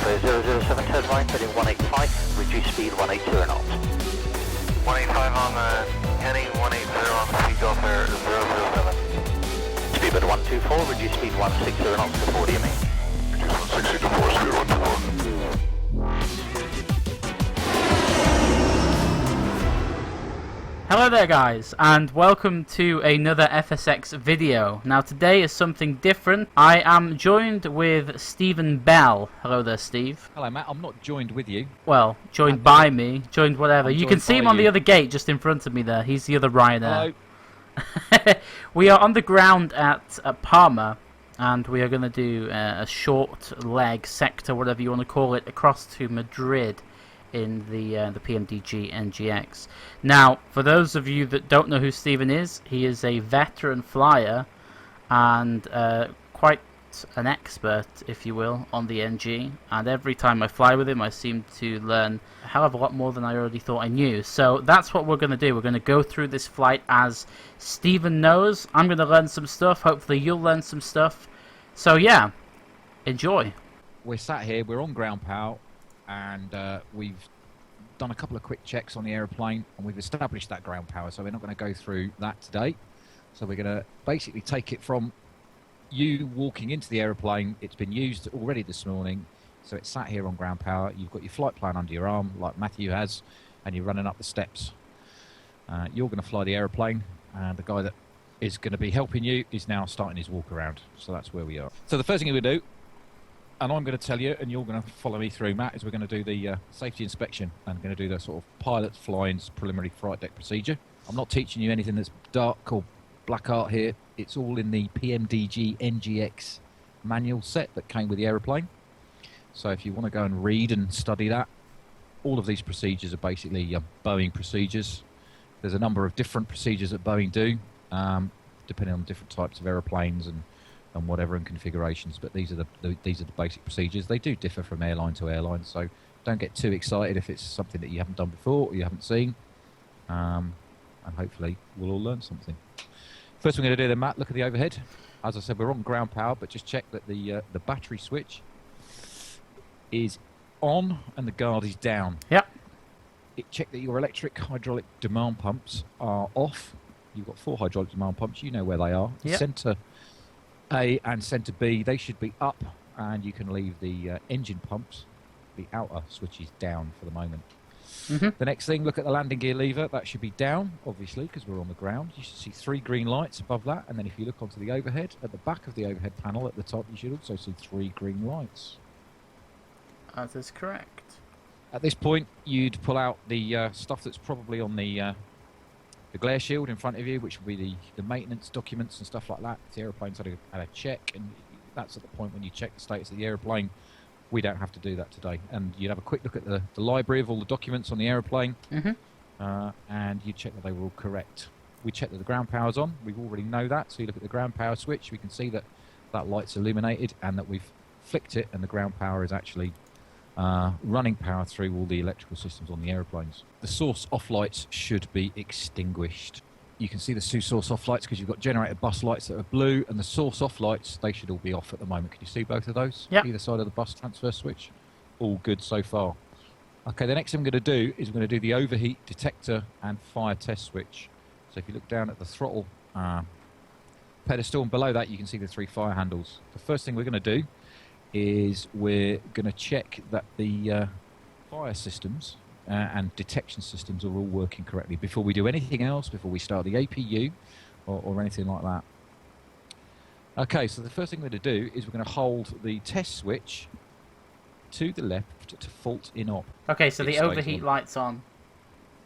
Golf 007, turn right, heading 185, reduce speed 180 knots. 185 on the heading, 180 on the Sea Golf Air 007. Speedbird 124, reduce speed 160 knots to 40 ME. Reduce 160 to 4, speed 124. Hello there guys, and welcome to another FSX video. Now today is something different. I am joined with Stephen Bell. Hello there, Steve. Hello Matt, I'm not joined with you. Well, joined by me, joined whatever. You can see him on the other gate just in front of me there. He's the other Ryanair. Hello. We are on the ground at Palma, and we are going to do a short leg sector, whatever you want to call it, across to Madrid in the PMDG NGX. Now, for those of you that don't know who Stephen is, he is a veteran flyer and quite an expert, if you will, on the NG. And every time I fly with him, I seem to learn a hell of a lot more than I already thought I knew. So that's what we're going to do. We're going to go through this flight as Stephen knows. I'm going to learn some stuff. Hopefully you'll learn some stuff. So yeah, enjoy. We're sat here, we're on ground power, and we've done a couple of quick checks on the aeroplane, and we've established that ground power, so we're not going to go through that today. So we're going to basically take it from you walking into the aeroplane. It's been used already this morning, so it's sat here on ground power. You've got your flight plan under your arm, like Matthew has, and you're running up the steps. You're going to fly the aeroplane, and the guy that is going to be helping you is now starting his walk around. So that's where we are. So the first thing we do, and I'm going to tell you, and you're going to follow me through, Matt, is we're going to do the safety inspection and going to do the sort of pilot flying's preliminary flight deck procedure. I'm not teaching you anything that's dark or black art here. It's all in the PMDG NGX manual set that came with the aeroplane. So if you want to go and read and study that, all of these procedures are basically Boeing procedures. There's a number of different procedures that Boeing do, depending on different types of aeroplanes and whatever and configurations, but these are the basic procedures. They do differ from airline to airline, so don't get too excited if it's something that you haven't done before or you haven't seen, and hopefully we'll all learn something. First we're going to do then, Matt, look at the overhead. As I said, we're on ground power, but just check that the battery switch is on and the guard is down. Yep. Check that your electric hydraulic demand pumps are off. You've got 4 hydraulic demand pumps, you know where they are. Yep. Centre A and centre B, they should be up, and you can leave the engine pumps, the outer switches, down for the moment. The next thing, look at the landing gear lever. That should be down, obviously, because we're on the ground. You should see 3 green lights above that, and then if you look onto the overhead, at the back of the overhead panel at the top, you should also see 3 green lights. That is correct. At this point, you'd pull out the stuff that's probably on the glare shield in front of you, which will be the maintenance documents and stuff like that. If the aeroplane's had a check, and that's at the point when you check the status of the aeroplane. We don't have to do that today. And you'd have a quick look at the library of all the documents on the aeroplane, and you check that they were all correct. We check that the ground power's on. We already know that. So you look at the ground power switch, we can see that that light's illuminated and that we've flicked it, and the ground power is actually running power through all the electrical systems on the aeroplanes. The source off lights should be extinguished. You can see the 2 source off lights because you've got generator bus lights that are blue, and the source off lights, they should all be off at the moment. Can you see both of those? Yep. Either side of the bus transfer switch. All good so far. Okay, the next thing I'm going to do is I'm going to do the overheat detector and fire test switch. So if you look down at the throttle pedestal, and below that you can see the 3 fire handles. The first thing we're going to do is we're going to check that the fire systems and detection systems are all working correctly before we do anything else, before we start the APU or anything like that. Okay, so the first thing we're going to do is we're going to hold the test switch to the left to fault in op. Okay, so the overheat light's on.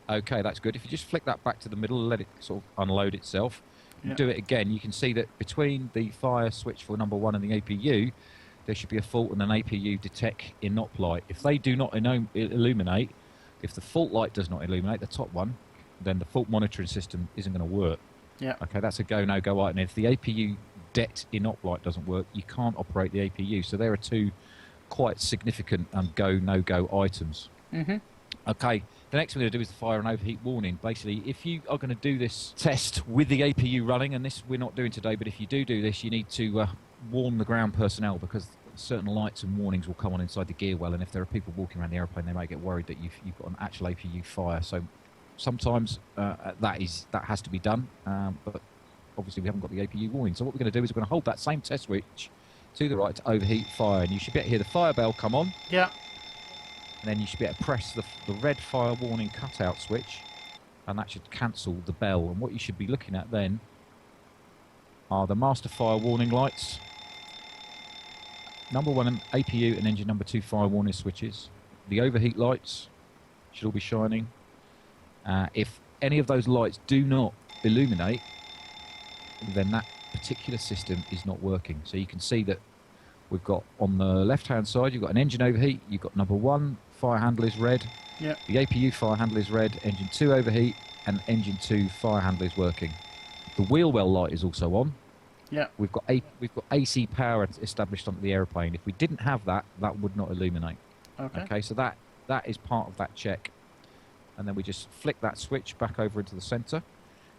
Okay, that's good. If you just flick that back to the middle, let it sort of unload itself, and do it again, you can see that between the fire switch for number 1 and the APU, there should be a fault and an APU detect in op light. If they do not illuminate, if the fault light does not illuminate, the top one, then the fault monitoring system isn't going to work. Yeah. Okay, that's a go, no-go item. If the APU det in op light doesn't work, you can't operate the APU. So there are 2 quite significant go, no-go items. Okay, the next thing we're going to do is the fire and overheat warning. Basically, if you are going to do this test with the APU running, and this we're not doing today, but if you do this, you need to warn the ground personnel, because certain lights and warnings will come on inside the gear well, and if there are people walking around the aeroplane, they may get worried that you've got an actual APU fire. So sometimes that has to be done, but obviously we haven't got the APU warning. So what we're going to do is we're going to hold that same test switch to the right to overheat fire, and you should be able to hear the fire bell come on. Yeah. And then you should be able to press the red fire warning cutout switch, and that should cancel the bell. And what you should be looking at then are the master fire warning lights, number 1 APU and engine number 2 fire warning switches. The overheat lights should all be shining. If any of those lights do not illuminate, then that particular system is not working. So you can see that we've got on the left hand side, you've got an engine overheat, you've got number 1 fire handle is red, Yep. the APU fire handle is red, engine 2 overheat, and engine 2 fire handle is working. The wheel well light is also on. Yeah. We've got AC power established onto the aeroplane. If we didn't have that, that would not illuminate. Okay. So that is part of that check. And then we just flick that switch back over into the centre.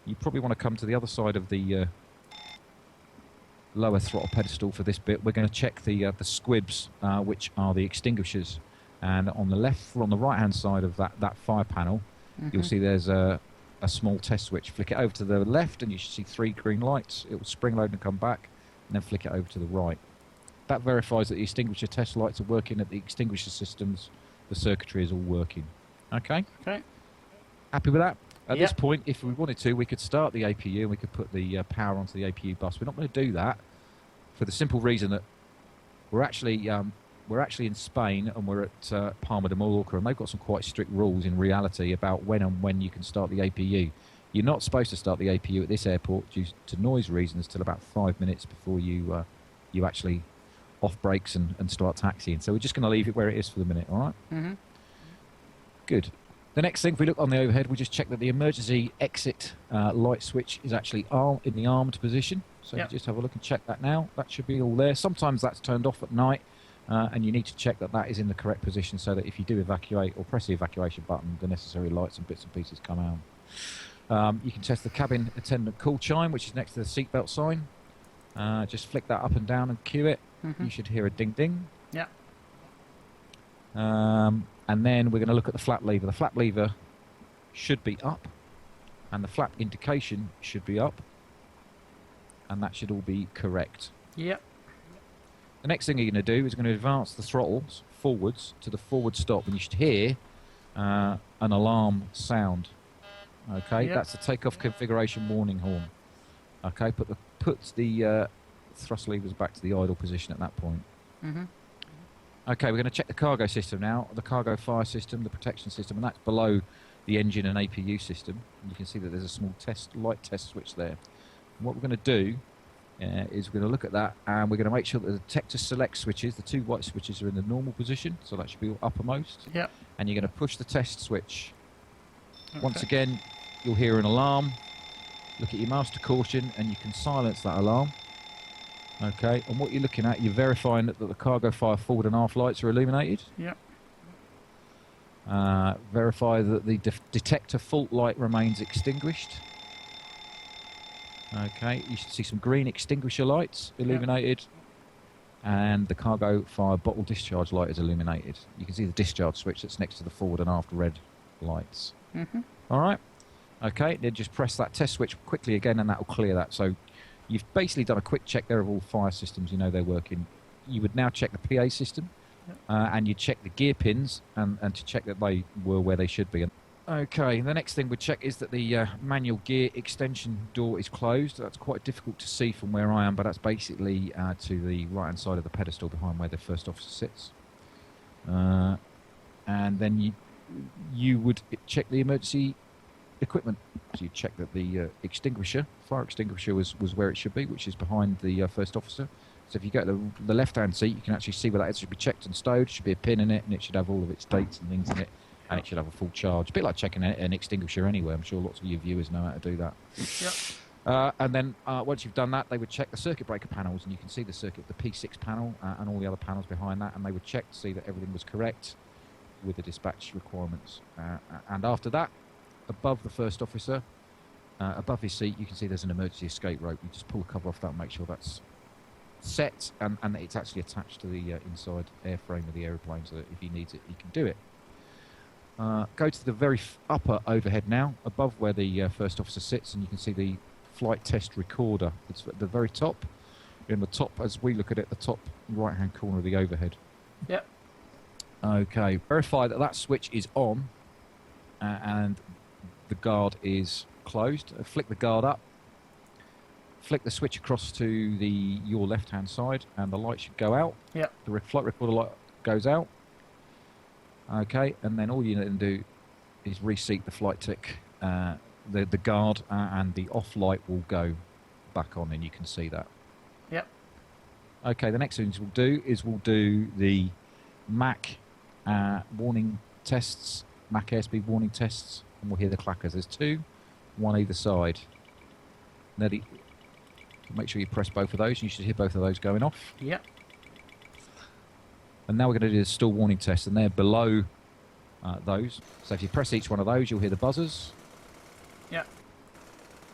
You probably want to come to the other side of the lower throttle pedestal for this bit. We're going to check the squibs, which are the extinguishers. And on the left, or on the right-hand side of that fire panel, you'll see there's a small test switch. Flick it over to the left, and you should see 3 green lights. It will spring load and come back, and then flick it over to the right. That verifies that the extinguisher test lights are working, at the extinguisher systems, the circuitry is all working. Okay? Okay. Happy with that? At Yep. this point, if we wanted to, we could start the APU and we could put the power onto the APU bus. We're not going to do that for the simple reason that we're actually in Spain, and we're at Palma de Mallorca, and they've got some quite strict rules in reality about when you can start the APU. You're not supposed to start the APU at this airport due to noise reasons till about 5 minutes before you actually off brakes and start taxiing. So we're just going to leave it where it is for the minute, all right? Mm-hmm. Good. The next thing, if we look on the overhead, we just check that the emergency exit light switch is actually in the armed position. So Yep. just have a look and check that now. That should be all there. Sometimes that's turned off at night, and you need to check that that is in the correct position so that if you do evacuate or press the evacuation button, the necessary lights and bits and pieces come out. You can test the cabin attendant call chime, which is next to the seatbelt sign. Just flick that up and down and cue it. Mm-hmm. You should hear a ding ding. Yeah. And then we're going to look at the flap lever. The flap lever should be up, and the flap indication should be up, and that should all be correct. Yep. The next thing you're going to do is going to advance the throttles forwards to the forward stop, and you should hear an alarm sound. Okay, Yep. that's the takeoff configuration warning horn. Okay, put the thrust levers back to the idle position at that point. Mm-hmm. Okay, we're going to check the cargo system now, the cargo fire system, the protection system, and that's below the engine and APU system. And you can see that there's a small light test switch there. And what we're going to do is we're going to look at that, and we're going to make sure that the detector select switches, the 2 white switches, are in the normal position, so that should be uppermost. Yep. And you're going to push the test switch. Okay. Once again, you'll hear an alarm. Look at your master caution, and you can silence that alarm. Okay, and what you're looking at, you're verifying that the cargo fire forward and aft lights are illuminated. Yep. Verify that the detector fault light remains extinguished. Okay, you should see some green extinguisher lights illuminated. And the cargo fire bottle discharge light is illuminated. You can see the discharge switch that's next to the forward and aft red lights. Mm-hmm. All right. Okay, then just press that test switch quickly again, and that will clear that. So you've basically done a quick check there of all fire systems. You know they're working. You would now check the PA system, and you check the gear pins, and to check that they were where they should be. Okay, the next thing we check is that the manual gear extension door is closed. That's quite difficult to see from where I am, but that's basically to the right-hand side of the pedestal behind where the first officer sits. And then you would check the emergency equipment. So you check that the fire extinguisher was where it should be, which is behind the first officer. So if you go to the left-hand seat, you can actually see where that is. It should be checked and stowed. There should be a pin in it, and it should have all of its dates and things in it, and it should have a full charge. A bit like checking an extinguisher anyway. I'm sure lots of your viewers know how to do that. Yep. And then once you've done that, they would check the circuit breaker panels, and you can see the P6 panel and all the other panels behind that, and they would check to see that everything was correct with the dispatch requirements. And after that, above the first officer, above his seat, you can see there's an emergency escape rope. You just pull the cover off that and make sure that's set and that it's actually attached to the inside airframe of the aeroplane, so that if he needs it, he can do it. Go to the very upper overhead now, above where the first officer sits, and you can see the flight test recorder. It's at the very top. In the top, as we look at it, the top right-hand corner of the overhead. Yep. Okay, verify that that switch is on and the guard is closed. Flick the guard up. Flick the switch across to your left-hand side, and the light should go out. Yep. The flight recorder light goes out. Okay, and then all you need to do is reseat the flight tick, the guard, and the off light will go back on, and you can see that. Yep. Okay, the next thing we'll do the Mach warning tests, Mach airspeed warning tests, and we'll hear the clackers. There's two, one either side. Now make sure you press both of those. You should hear both of those going off. Yep. And now we're going to do the stall warning test, and they're below those. So if you press each one of those, you'll hear the buzzers. Yep.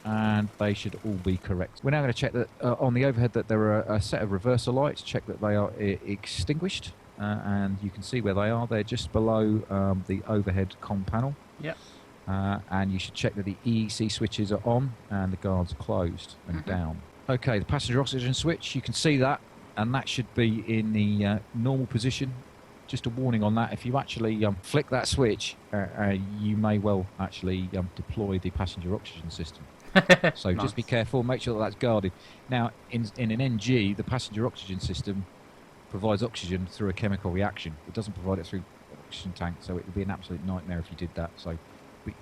And they should all be correct. We're now going to check that on the overhead that there are a set of reverser lights. Check that they are extinguished, and you can see where they are. They're just below the overhead comm panel. Yep. And you should check that the EEC switches are on and the guards are closed and down. Okay, the passenger oxygen switch, you can see that, and that should be in the normal position. Just a warning on that, if you actually flick that switch, you may well actually deploy the passenger oxygen system. So Nice. Just be careful, make sure that that's guarded. Now, in an NG, the passenger oxygen system provides oxygen through a chemical reaction. It doesn't provide it through oxygen tank, so it would be an absolute nightmare if you did that. So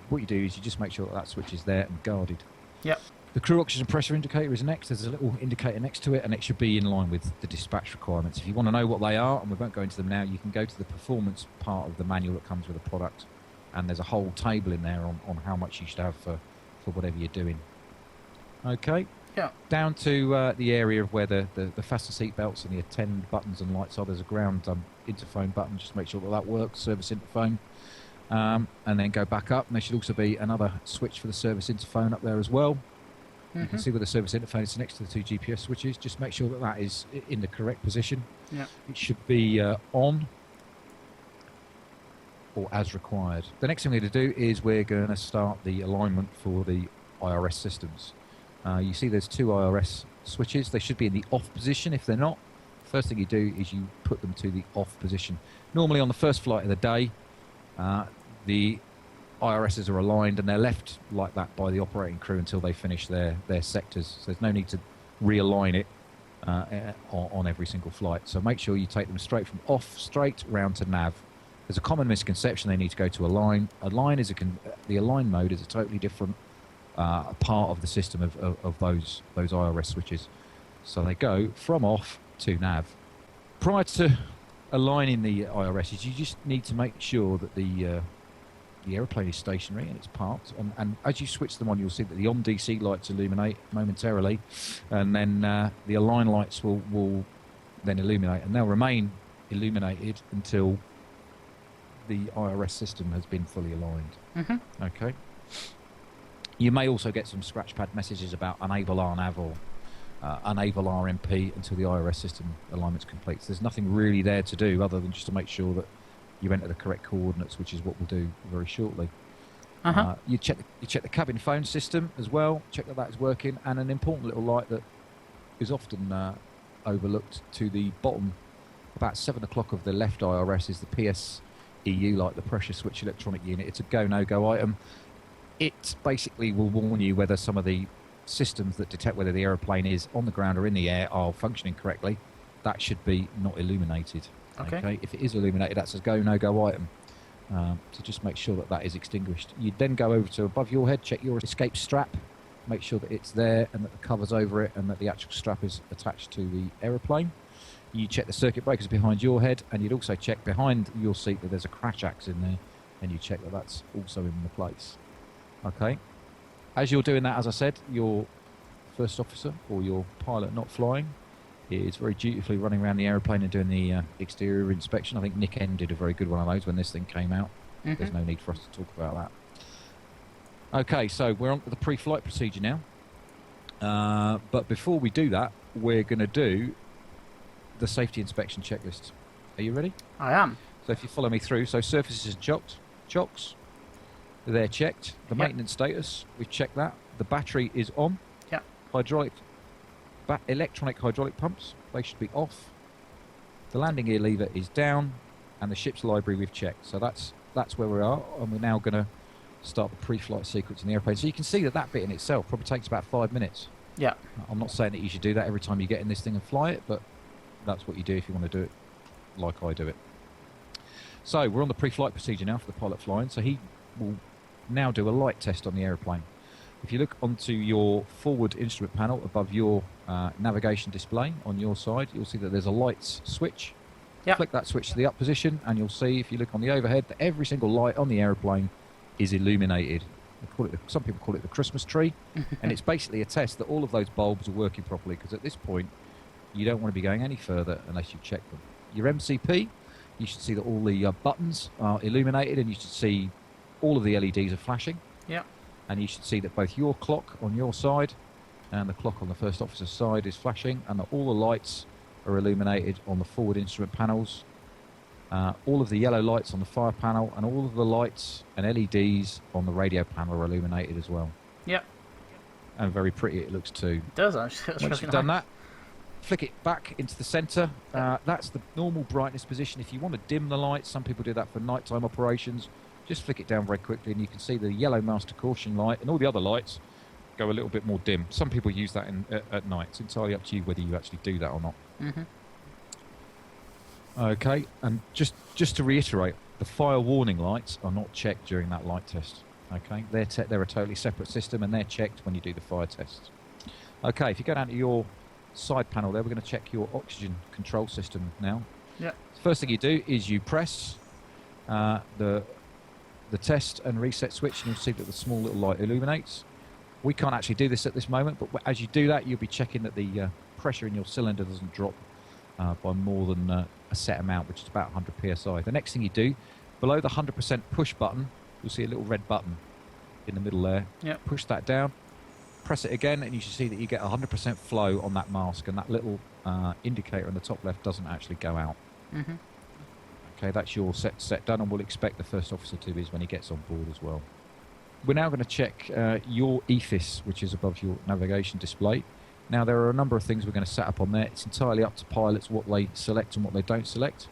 what you do is you just make sure that that switch is there and guarded. Yep. The crew oxygen pressure indicator is next. There's a little indicator next to it, and it should be in line with the dispatch requirements. If you want to know what they are, and we won't go into them now, you can go to the performance part of the manual that comes with the product, and there's a whole table in there on how much you should have for whatever you're doing. Okay. Yeah. Down to the area of where the fasten seat belts and the attend buttons and lights are. There's a ground interphone button. Just make sure that works. Service interphone. And then go back up, and there should also be another switch for the service interphone up there as well. You can see where the service interphone is next to the two GPS switches. Just make sure that that is in the correct position. Yeah. It should be on or as required. The next thing we're going to do is we're going to start the alignment for the IRS systems. You see there's two IRS switches. They should be in the off position. If they're not, first thing you do is you put them to the off position. Normally on the first flight of the day, the IRSs are aligned and they're left like that by the operating crew until they finish their sectors. So there's no need to realign it on every single flight. So make sure you take them straight from off, straight round to nav. There's a common misconception they need to go to align. The align mode is a totally different part of the system of those IRS switches. So they go from off to nav. Prior to aligning the IRSs, you just need to make sure that the aeroplane is stationary and it's parked, and as you switch them on, you'll see that the on DC lights illuminate momentarily, and then the align lights will then illuminate, and they'll remain illuminated until the IRS system has been fully aligned. Okay. You may also get some scratch pad messages about unable RNAV or unable RMP until the IRS system alignment's complete. So there's nothing really there to do other than just to make sure that you enter the correct coordinates, which is what we'll do very shortly. You check the cabin phone system as well. Check that is working, and an important little light that is often overlooked to the bottom, about 7 o'clock of the left IRS, is the PSEU light, the pressure switch electronic unit. It's a go/no-go item. It basically will warn you whether some of the systems that detect whether the aeroplane is on the ground or in the air are functioning correctly. That should be not illuminated. Okay. If it is illuminated, that's a go/no-go item. So just make sure that that is extinguished. You then go over to above your head, check your escape strap, make sure that it's there and that the cover's over it and that the actual strap is attached to the aeroplane. You check the circuit breakers behind your head, and you'd also check behind your seat that there's a crash axe in there, and you check that that's also in the place. Okay. As you're doing that, as I said, your first officer or your pilot not flying is very dutifully running around the aeroplane and doing the exterior inspection. I think Nick N did a very good one of those when this thing came out. There's no need for us to talk about that. Okay, so we're on to the pre-flight procedure now. But before we do that, we're going to do the safety inspection checklist. Are you ready? I am. So if you follow me through, so surfaces and chocks, they're checked. The maintenance status, we've checked that. The battery is on. Yep. Electronic hydraulic pumps, they should be off. The landing gear lever is down, and the ship's library we've checked. So that's where we are, and we're now going to start the pre-flight sequence in the airplane. So you can see that bit in itself probably takes about 5 minutes. Yeah. I'm not saying that you should do that every time you get in this thing and fly it, but that's what you do if you want to do it like I do it. So we're on the pre-flight procedure now for the pilot flying. So he will now do a light test on the airplane. If you look onto your forward instrument panel above your navigation display on your side, you'll see that there's a lights switch. Yep. Flick that switch to the up position, and you'll see, if you look on the overhead, that every single light on the aeroplane is illuminated. Some people call it the Christmas tree, and it's basically a test that all of those bulbs are working properly, because at this point, you don't want to be going any further unless you check them. Your MCP, you should see that all the buttons are illuminated, and you should see all of the LEDs are flashing. Yeah. And you should see that both your clock on your side and the clock on the first officer's side is flashing, and that all the lights are illuminated on the forward instrument panels. All of the yellow lights on the fire panel, and all of the lights and LEDs on the radio panel are illuminated as well. Yep. And very pretty it looks too. It does, actually. That's Once really you've done nice. that, flick it back into the centre. That's the normal brightness position. If you want to dim the lights, some people do that for nighttime operations, just flick it down very quickly, and you can see the yellow master caution light and all the other lights go a little bit more dim. Some people use that at night. It's entirely up to you whether you actually do that or not. Mm-hmm. Okay, and just to reiterate, the fire warning lights are not checked during that light test. Okay, they're a totally separate system, and they're checked when you do the fire tests. Okay, if you go down to your side panel there, we're going to check your oxygen control system now. Yeah. The first thing you do is you press the test and reset switch, and you'll see that the small little light illuminates. We can't actually do this at this moment, but as you do that, you'll be checking that the pressure in your cylinder doesn't drop by more than a set amount, which is about 100 psi. The next thing you do, below the 100% push button, you'll see a little red button in the middle there. Yep. Push that down, press it again, and you should see that you get 100% flow on that mask, and that little indicator on the top left doesn't actually go out. Mm-hmm. Okay, that's your set done, and we'll expect the first officer to be when he gets on board as well. We're now going to check your EFIS, which is above your navigation display. Now, there are a number of things we're going to set up on there. It's entirely up to pilots what they select and what they don't select,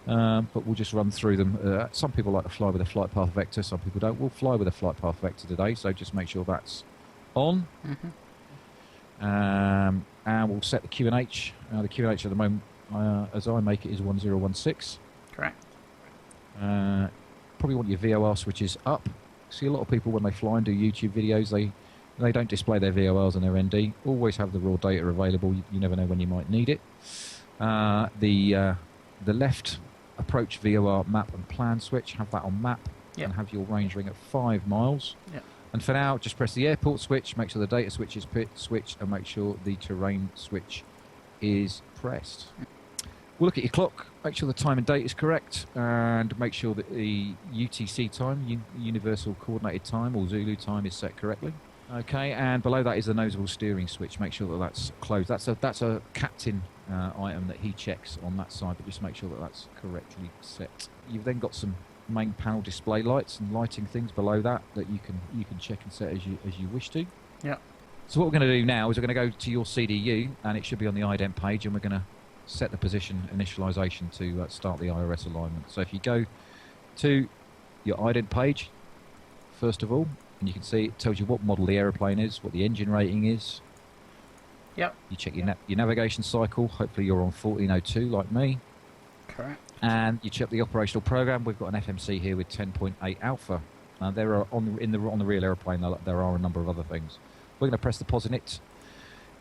but we'll just run through them. Some people like to fly with a flight path vector, some people don't. We'll fly with a flight path vector today, so just make sure that's on. Mm-hmm. And we'll set the QNH. The QNH at the moment, as I make it, is 1016. Correct. Probably want your VOR switches up. See, a lot of people when they fly and do YouTube videos, they don't display their VORs and their ND. Always have the raw data available. You never know when you might need it. The left approach VOR map and plan switch, have that on map. Yep. And have your range ring at 5 miles. Yep. And for now, just press the airport switch, make sure the data switch is switched, and make sure the terrain switch is pressed. We'll look at your clock, make sure the time and date is correct, and make sure that the UTC time, Universal Coordinated Time, or Zulu time, is set correctly. Okay, and below that is the noseable steering switch. Make sure that that's closed. That's a captain item that he checks on that side, but just make sure that that's correctly set. You've then got some main panel display lights and lighting things below that you can check and set as you wish to. Yeah. So what we're going to do now is we're going to go to your CDU, and it should be on the ident page, and we're going to set the position initialization to start the IRS alignment. So if you go to your ident page, first of all, and you can see it tells you what model the aeroplane is, what the engine rating is. Yep. You check your navigation cycle. Hopefully you're on 1402 like me. Correct. And you check the operational program. We've got an FMC here with 10.8 alpha. There are on the real aeroplane there are a number of other things. We're going to press the POSINIT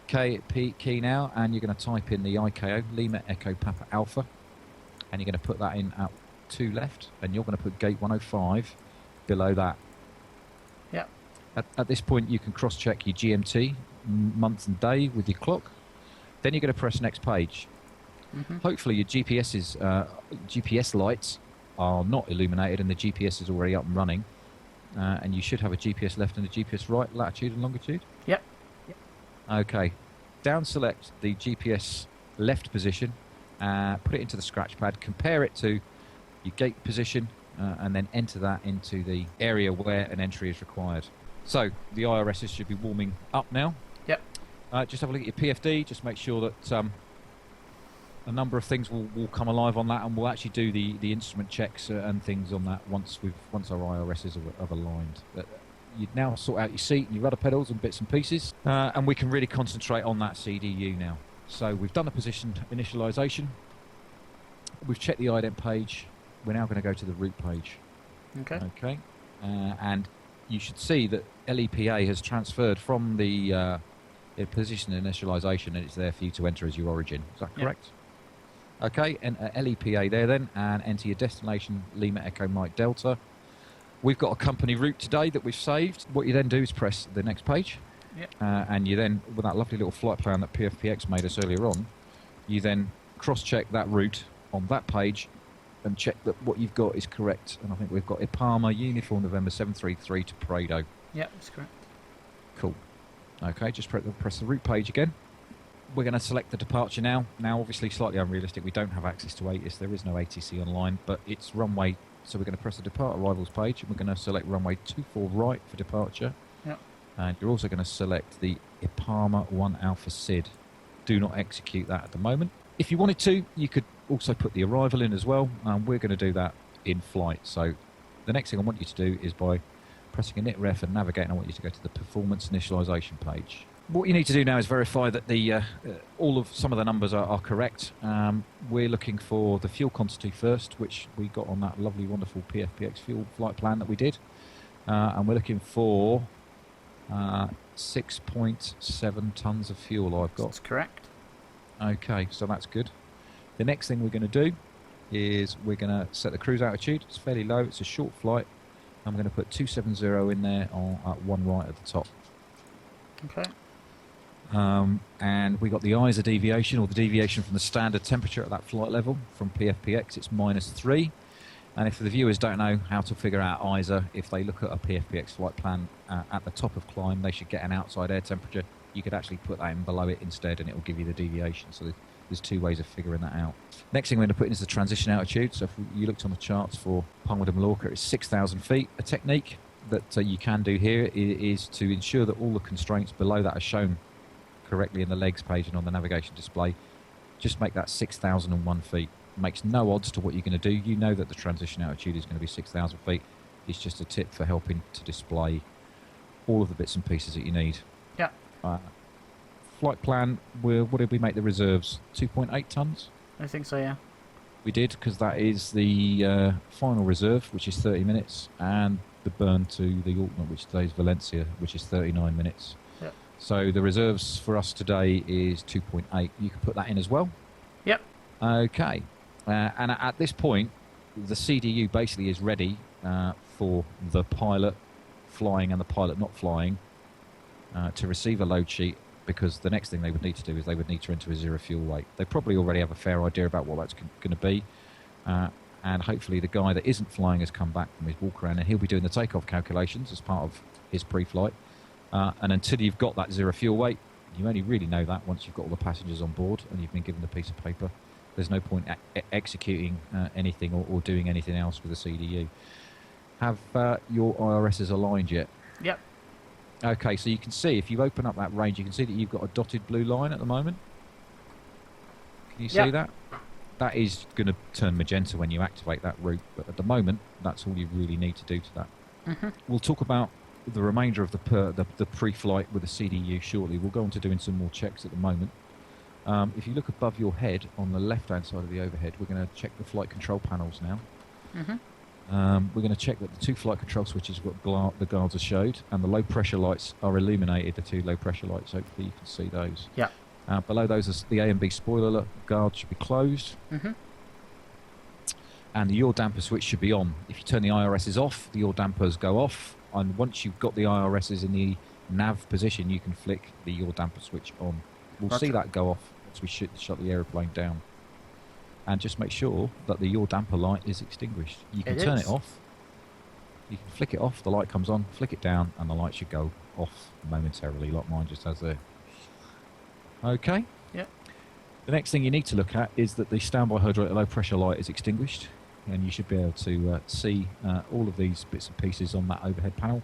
key now, and you're going to type in the ICAO, Lima Echo Papa Alpha, and you're going to put that in at 2 left, and you're going to put gate 105 below that. Yeah. At this point, you can cross-check your GMT, month and day, with your clock. Then you're going to press next page. Mm-hmm. Hopefully your GPS lights are not illuminated and the GPS is already up and running, and you should have a GPS left and a GPS right, latitude and longitude. Yep. Okay, down select the GPS left position, put it into the scratch pad, compare it to your gate position, and then enter that into the area where an entry is required. So the IRSs should be warming up now. Yep. Just have a look at your PFD, just make sure that a number of things will come alive on that, and we'll actually do the instrument checks and things on that once our IRSs have aligned. You'd now sort out your seat and your rudder pedals and bits and pieces, and we can really concentrate on that CDU now. So we've done the position initialization, we've checked the ident page, we're now going to go to the route page. Okay. And you should see that LEPA has transferred from the position initialization, and it's there for you to enter as your origin. Is that correct? Yep. Okay, and LEPA there then, and enter your destination, Lima Echo Mike Delta. We've got a company route today that we've saved. What you then do is press the next page. Yep. And you then, with that lovely little flight plan that PFPX made us earlier on, you then cross-check that route on that page and check that what you've got is correct. And I think we've got Palma, Uniform November 733 to Prado. Yep, that's correct. Cool. Okay, just press the route page again. We're going to select the departure now. Now, obviously, slightly unrealistic. We don't have access to ATIS. There is no ATC online, but it's runway. So we're going to press the depart arrivals page, and we're going to select runway 24 right for departure. Yep. And you're also going to select the Palma 1 Alpha SID. Do not execute that at the moment. If you wanted to, you could also put the arrival in as well, and we're going to do that in flight. So the next thing I want you to do is by pressing init-ref and navigating, I want you to go to the performance initialization page. What you need to do now is verify that some of the numbers are correct. We're looking for the fuel quantity first, which we got on that lovely, wonderful PFPX fuel flight plan that we did. And we're looking for 6.7 tons of fuel I've got. That's correct. Okay, so that's good. The next thing we're going to do is we're going to set the cruise altitude. It's fairly low. It's a short flight. I'm going to put 270 in there at one right at the top. Okay. And we got the ISA deviation, or the deviation from the standard temperature at that flight level from PFPX. It's -3. And if the viewers don't know how to figure out ISA, if they look at a PFPX flight plan at the top of climb, they should get an outside air temperature. You could actually put that in below it instead, and it will give you the deviation. So there's two ways of figuring that out. Next thing we're going to put in is the transition altitude. So if you looked on the charts for Palma de Mallorca, it's 6,000 feet. A technique that you can do here is to ensure that all the constraints below that are shown correctly in the legs page and on the navigation display. Just make that 6,001 feet. Makes no odds to what you're going to do. You know that the transition altitude is going to be 6,000 feet. It's just a tip for helping to display all of the bits and pieces that you need. Yeah. Flight plan, what did we make the reserves? 2.8 tons? I think so, yeah. We did, because that is the final reserve, which is 30 minutes, and the burn to the alternate, which today is Valencia, which is 39 minutes. Yep. So the reserves for us today is 2.8. You can put that in as well. Yep. Okay. And at this point, the CDU basically is ready for the pilot flying and the pilot not flying to receive a load sheet, because the next thing they would need to do is they would need to enter a zero fuel weight. They probably already have a fair idea about what that's going to be, and hopefully the guy that isn't flying has come back from his walk around, and he'll be doing the takeoff calculations as part of his pre-flight. And until you've got that zero fuel weight, you only really know that once you've got all the passengers on board and you've been given a piece of paper. There's no point executing anything or doing anything else with the CDU. Have your IRSs aligned yet? Yep. Okay, so you can see, if you open up that range, you can see that you've got a dotted blue line at the moment. Can you see that? That is going to turn magenta when you activate that route, but at the moment, that's all you really need to do to that. Mm-hmm. We'll talk about the remainder of the pre-flight with the CDU shortly. We'll go on to doing some more checks at the moment. If you look above your head on the left-hand side of the overhead, we're going to check the flight control panels now. Mm-hmm. We're going to check that the two flight control switches, what the guards are showed, and the low pressure lights are illuminated, the two low pressure lights. Hopefully you can see those. Yeah. Below those is the A and B spoiler guard should be closed. Mm-hmm. And the yaw damper switch should be on. If you turn the IRSs off, the yaw dampers go off, and once you've got the IRSs in the nav position, you can flick the yaw damper switch on. We'll see that go off once we shut the aeroplane down. And just make sure that the yaw damper light is extinguished. You can turn it off. You can flick it off, the light comes on, flick it down, and the light should go off momentarily, like mine just has there. Okay. Yep. The next thing you need to look at is that the standby hydraulic low pressure light is extinguished, and you should be able to see all of these bits and pieces on that overhead panel.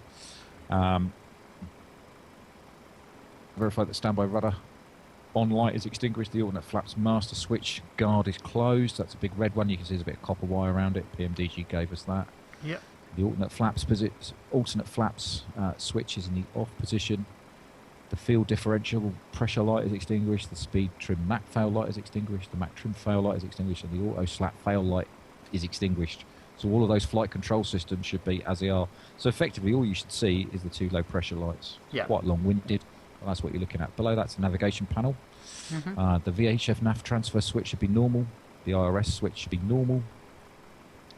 Verify that standby rudder on light is extinguished. The alternate flaps master switch guard is closed. That's a big red one. You can see there's a bit of copper wire around it. PMDG gave us that. Yep. The alternate flaps switch is in the off position. The field differential pressure light is extinguished. The speed trim Mac fail light is extinguished. The Mac trim fail light is extinguished, and the auto slap fail light is extinguished. So all of those flight control systems should be as they are. So effectively, all you should see is the 2 low pressure lights. Yeah. Quite long-winded. But that's what you're looking at. Below that's the navigation panel. Mm-hmm. The VHF nav transfer switch should be normal. The IRS switch should be normal.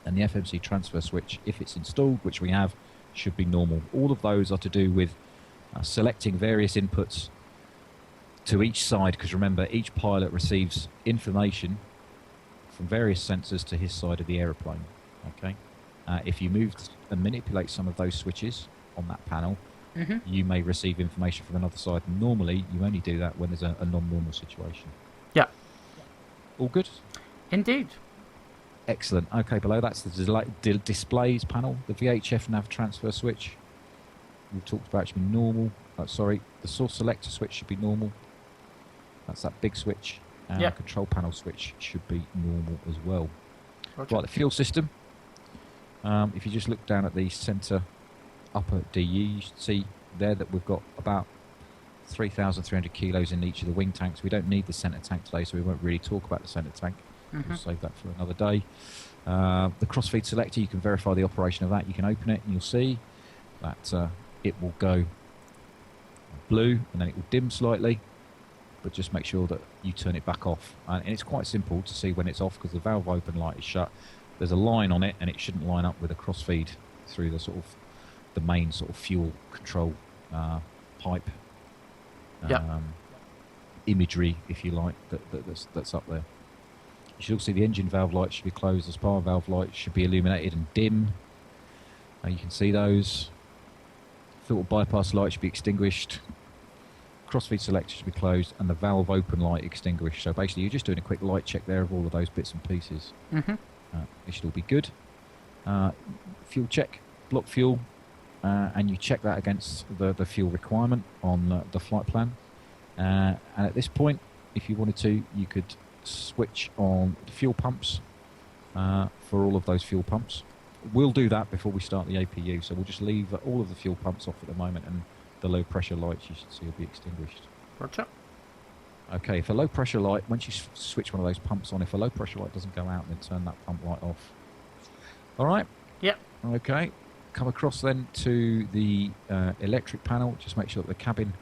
And the FMC transfer switch, if it's installed, which we have, should be normal. All of those are to do with selecting various inputs to each side, because remember, each pilot receives information from various sensors to his side of the aeroplane. Okay. If you move and manipulate some of those switches on that panel, Mm-hmm. you may receive information from another side. Normally, you only do that when there's a non-normal situation. Yeah. All good? Indeed. Excellent. Okay, below that's the displays panel. The VHF nav transfer switch, we talked about, should be normal. The source selector switch should be normal. That's that big switch. And the control panel switch should be normal as well. Roger. Right, the fuel system. If you just look down at the centre upper DU, you should see there that we've got about 3,300 kilos in each of the wing tanks. We don't need the centre tank today, so we won't really talk about the centre tank. Mm-hmm. We'll save that for another day. The crossfeed selector, you can verify the operation of that. You can open it and you'll see that it will go blue and then it will dim slightly, but just make sure that you turn it back off. And it's quite simple to see when it's off because the valve open light is shut. There's a line on it and it shouldn't line up with a crossfeed through the sort of the main sort of fuel control pipe imagery, if you like, that's up there. You should also see the engine valve light should be closed. The spar valve light should be illuminated and dim. You can see those. Filter bypass light should be extinguished. Crossfeed selector should be closed, and the valve open light extinguished. So basically, you're just doing a quick light check there of all of those bits and pieces. Mm-hmm. It should all be good. Fuel check, block fuel. And you check that against the fuel requirement on the flight plan. And at this point, if you wanted to, you could switch on the fuel pumps for all of those fuel pumps. We'll do that before we start the APU, so we'll just leave all of the fuel pumps off at the moment, and the low pressure lights you should see will be extinguished. Roger. Okay, if a low pressure light, once you switch one of those pumps on, if a low pressure light doesn't go out, then turn that pump light off. All right? Yep. Okay. Come across then to the electric panel. Just make sure that the cabin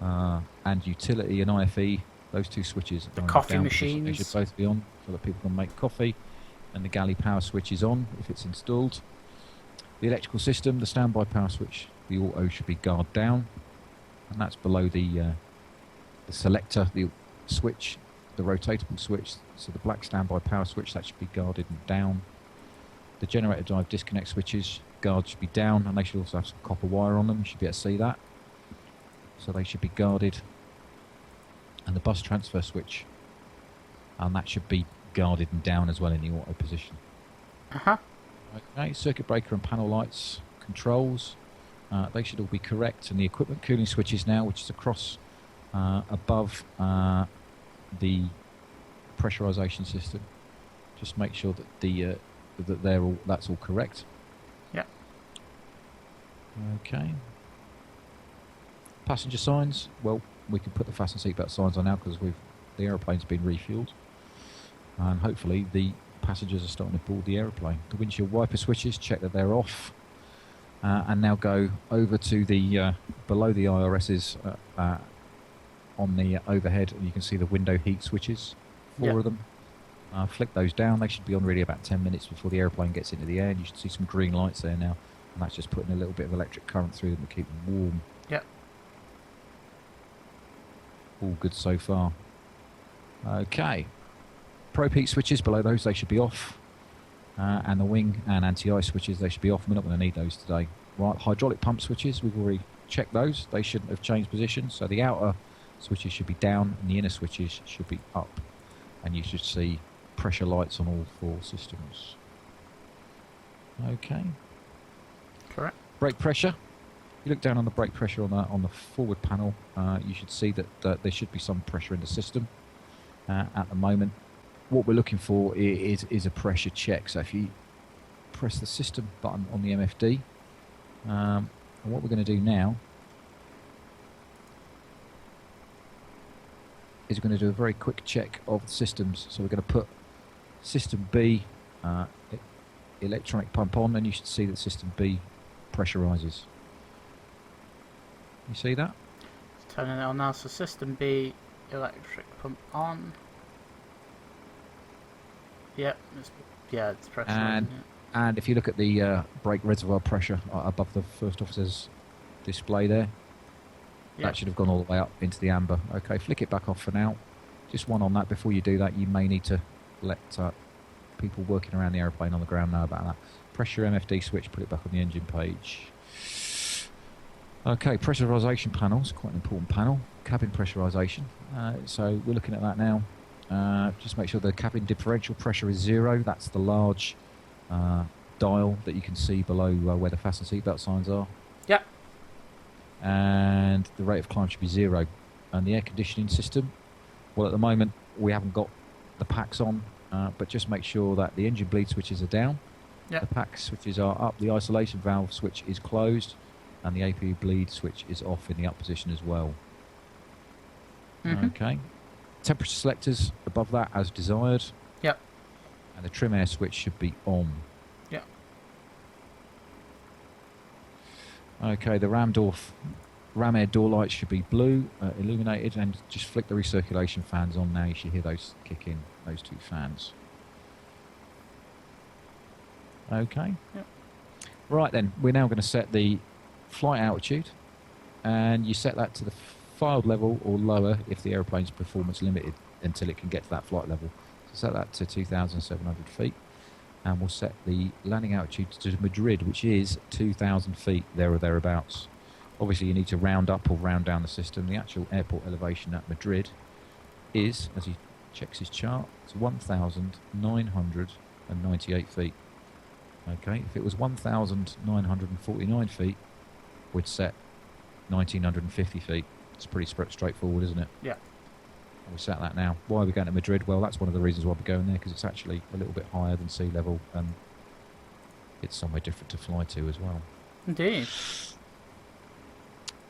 and utility and IFE, those 2 switches, The are coffee down machines. They should both be on so that people can make coffee. And the galley power switch is on if it's installed. The electrical system, the standby power switch, the auto should be guard down, and that's below the selector, the switch, the rotatable switch. So the black standby power switch, that should be guarded and down. The generator drive disconnect switches, guards should be down, and they should also have some copper wire on them. You should be able to see that. So they should be guarded. And the bus transfer switch, and that should be guarded and down as well in the auto position. Uh-huh. Okay, circuit breaker and panel lights, controls, they should all be correct. And the equipment cooling switches now, which is across above the pressurization system, just make sure that that's all correct. Yeah. Okay. Passenger signs. Well, we can put the fasten seatbelt signs on now because the aeroplane's been refueled, and hopefully the passengers are starting to board the aeroplane. The windshield wiper switches, check that they're off, and now go over to the below the IRSs on the overhead, and you can see the window heat switches, 4 of them. Flick those down. They should be on really about 10 minutes before the aeroplane gets into the air, and you should see some green lights there now, and that's just putting a little bit of electric current through them to keep them warm. Yep. All good so far. Okay. Probe heat switches, below those they should be off, and the wing and anti-ice switches, they should be off. We're not going to need those today. Right, hydraulic pump switches, we've already checked those. They shouldn't have changed position, so the outer switches should be down and the inner switches should be up. And you should see pressure lights on all 4 systems. Okay. Correct. Brake pressure. You look down on the brake pressure on the forward panel. You should see that there should be some pressure in the system at the moment. What we're looking for is a pressure check. So if you press the system button on the MFD, and what we're going to do now is we're going to do a very quick check of the systems. So we're going to put system B electronic pump on, and you should see that system B pressurizes. You see that? Just turning it on now. So system B electric pump on. Yep. It's pressurizing. And if you look at the brake reservoir pressure above the first officer's display there, that should have gone all the way up into the amber. Okay, flick it back off for now. Just one on that. Before you do that, you may need to let people working around the aeroplane on the ground know about that. Press your MFD switch, put it back on the engine page. Okay, pressurisation panels, quite an important panel. Cabin pressurisation. So we're looking at that now. Just make sure the cabin differential pressure is 0. That's the large dial that you can see below where the fasten seatbelt signs are. Yep. And the rate of climb should be 0. And the air conditioning system, well, at the moment we haven't got the packs on, but just make sure that the engine bleed switches are down. Yep. The pack switches are up, the isolation valve switch is closed, and the AP bleed switch is off in the up position as well. Okay. Temperature selectors above that as desired. Yep. And the trim air switch should be on. Yep. Okay, the ram air door lights should be blue, illuminated, and just flick the recirculation fans on now. You should hear those kick in, those 2 fans. Okay. Yep. Right then, we're now going to set the flight altitude, and you set that to the filed level or lower if the aeroplane's performance limited until it can get to that flight level. So set that to 2,700 feet, and we'll set the landing altitude to Madrid, which is 2,000 feet, there or thereabouts. Obviously you need to round up or round down the system. The actual airport elevation at Madrid is, as he checks his chart, it's 1,998 feet. Okay, if it was 1,949 feet, we'd set 1,950 feet. It's pretty straightforward, isn't it? Yeah. And we set that now. Why are we going to Madrid? Well, that's one of the reasons why we're going there, because it's actually a little bit higher than sea level, and it's somewhere different to fly to as well. Indeed.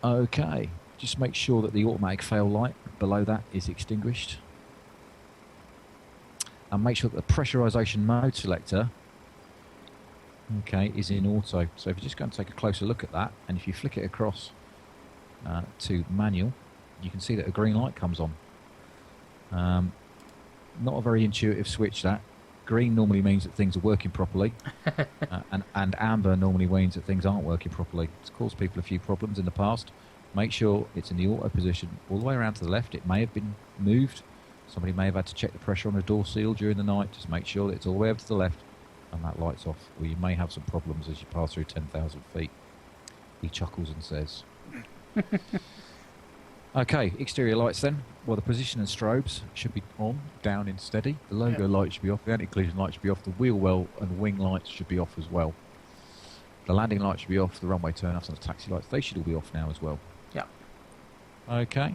Okay, just make sure that the automatic fail light below that is extinguished. And make sure that the pressurisation mode selector, okay, is in auto. So if you just go and take a closer look at that, and if you flick it across to manual, you can see that a green light comes on. Not a very intuitive switch, that. Green normally means that things are working properly, and amber normally means that things aren't working properly. It's caused people a few problems in the past. Make sure it's in the auto position all the way around to the left. It may have been moved. Somebody may have had to check the pressure on a door seal during the night. Just make sure that it's all the way over to the left and that light's off, or you may have some problems as you pass through 10,000 feet. He chuckles and says. Okay, exterior lights then. Well, the position and strobes should be on, down in steady. The logo light should be off, the anti-collision light should be off, the wheel well and wing lights should be off as well. The landing light should be off, the runway turn-offs and the taxi lights, they should all be off now as well. Yeah. Okay.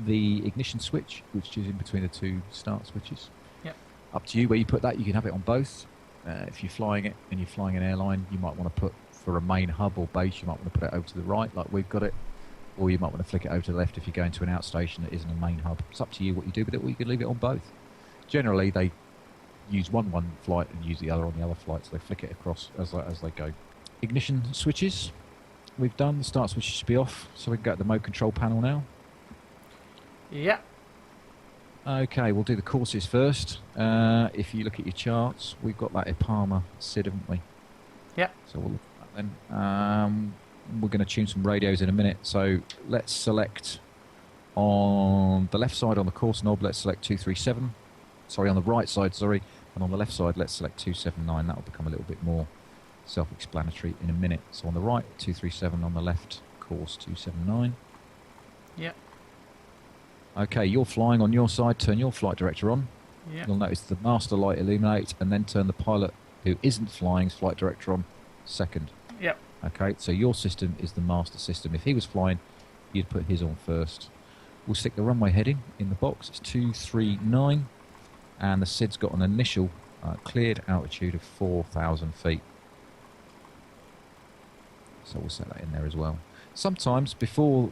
The ignition switch, which is in between the 2 start switches. Yep. Up to you where you put that. You can have it on both. If you're flying it and you're flying an airline, you might want to put, for a main hub or base, you might want to put it over to the right like we've got it. Or you might want to flick it over to the left if you're going to an outstation that isn't a main hub. It's up to you what you do with it, or you can leave it on both. Generally, they use one flight and use the other on the other flight, so they flick it across as they go. Ignition switches, we've done. The start switch should be off, so we can go to the mode control panel now. Yeah. Okay, we'll do the courses first. If you look at your charts, we've got that at Palma SID, haven't we? Yeah. So we'll look at that then. We're going to tune some radios in a minute, so let's select on the left side on the course knob, let's select 237. Sorry, on the right side, sorry. And on the left side, let's select 279. That will become a little bit more self-explanatory in a minute. So on the right, 237, on the left, course 279. Yeah. Okay, you're flying on your side. Turn your flight director on. Yeah. You'll notice the master light illuminates, and then turn the pilot who isn't flying's flight director on second. Yep. Okay, so your system is the master system. If he was flying, you'd put his on first. We'll stick the runway heading in the box. It's 239, and the SID's got an initial cleared altitude of 4,000 feet. So we'll set that in there as well. Sometimes before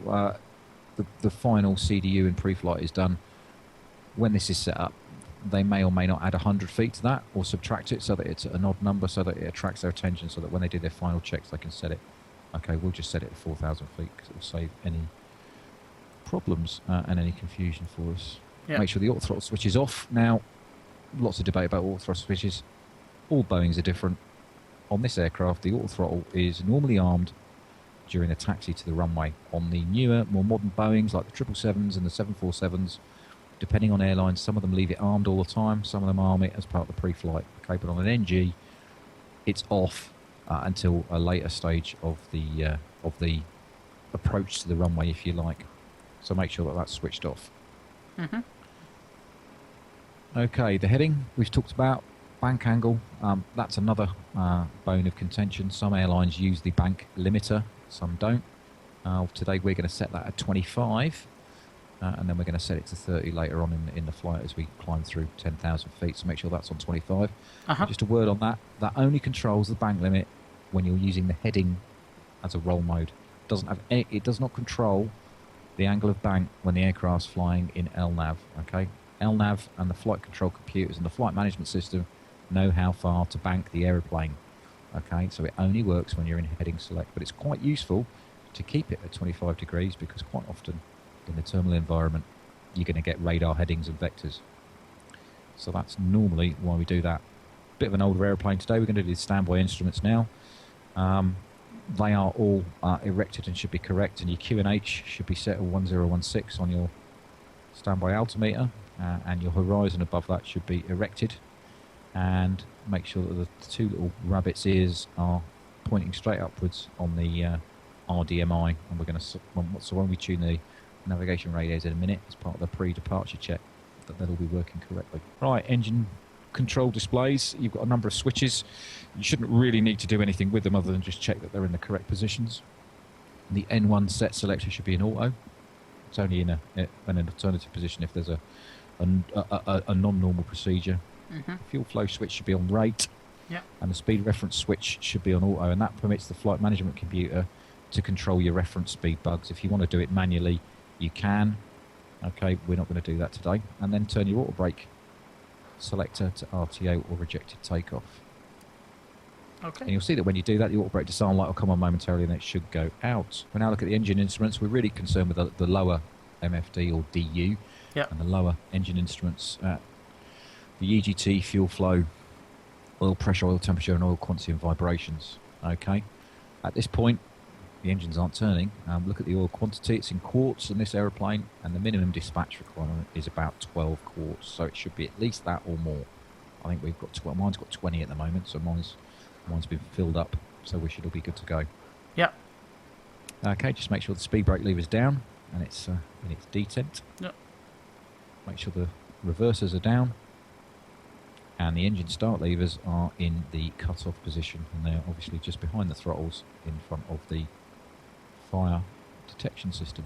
the final CDU and pre-flight is done, when this is set up, they may or may not add 100 feet to that or subtract it so that it's an odd number so that it attracts their attention so that when they do their final checks they can set it. Okay, we'll just set it at 4,000 feet because it will save any problems and any confusion for us. Yep. Make sure the auto throttle switch is off. Now, lots of debate about auto throttle switches. All Boeings are different. On this aircraft, the auto throttle is normally armed during a taxi to the runway. On the newer, more modern Boeings like the 777s and the 747s, depending on airlines, some of them leave it armed all the time, some of them arm it as part of the pre-flight. Okay, but on an NG, it's off until a later stage of the approach to the runway, if you like. So make sure that that's switched off. Mm-hmm. Okay, the heading we've talked about. Bank angle, that's another bone of contention. Some airlines use the bank limiter, some don't. Today we're going to set that at 25, and then we're going to set it to 30 later on in the flight as we climb through 10,000 feet, so make sure that's on 25. Just a word on that, that only controls the bank limit when you're using the heading as a roll mode. It does not control the angle of bank when the aircraft's flying in LNAV, okay? LNAV and the flight control computers and the flight management system know how far to bank the aeroplane. Okay, so it only works when you're in heading select, but it's quite useful to keep it at 25 degrees because quite often in the terminal environment you're going to get radar headings and vectors. So that's normally why we do that. Bit of an older aeroplane today. We're going to do the standby instruments now. They are all erected and should be correct, and your QNH should be set at 1016 on your standby altimeter, and your horizon above that should be erected. And make sure that the two little rabbit's ears are pointing straight upwards on the RDMI, and we're going to, so when we tune the navigation radios in a minute as part of the pre-departure check, that'll be working correctly. Right, engine control displays. You've got a number of switches. You shouldn't really need to do anything with them other than just check that they're in the correct positions. The N1 set selector should be in auto. It's only in an alternative position if there's a non-normal procedure. Mm-hmm. Fuel flow switch should be on rate, and the speed reference switch should be on auto, and that permits the flight management computer to control your reference speed bugs. If you want to do it manually, you can. Okay, we're not going to do that today. And then turn your auto brake selector to RTO or rejected takeoff. Okay. And you'll see that when you do that, the auto brake disarm light will come on momentarily and it should go out. We now look at the engine instruments. We're really concerned with the lower MFD or DU, and the lower engine instruments. The EGT, fuel flow, oil pressure, oil temperature, and oil quantity and vibrations. Okay. At this point, the engines aren't turning. Look at the oil quantity. It's in quarts in this aeroplane, and the minimum dispatch requirement is about 12 quarts. So it should be at least that or more. I think we've got mine's got 20 at the moment, so mine's been filled up. So we should all be good to go. Yep. Okay. Just make sure the speed brake lever's down and it's in its detent. Yep. Make sure the reversers are down. And the engine start levers are in the cut-off position, and they're obviously just behind the throttles in front of the fire detection system.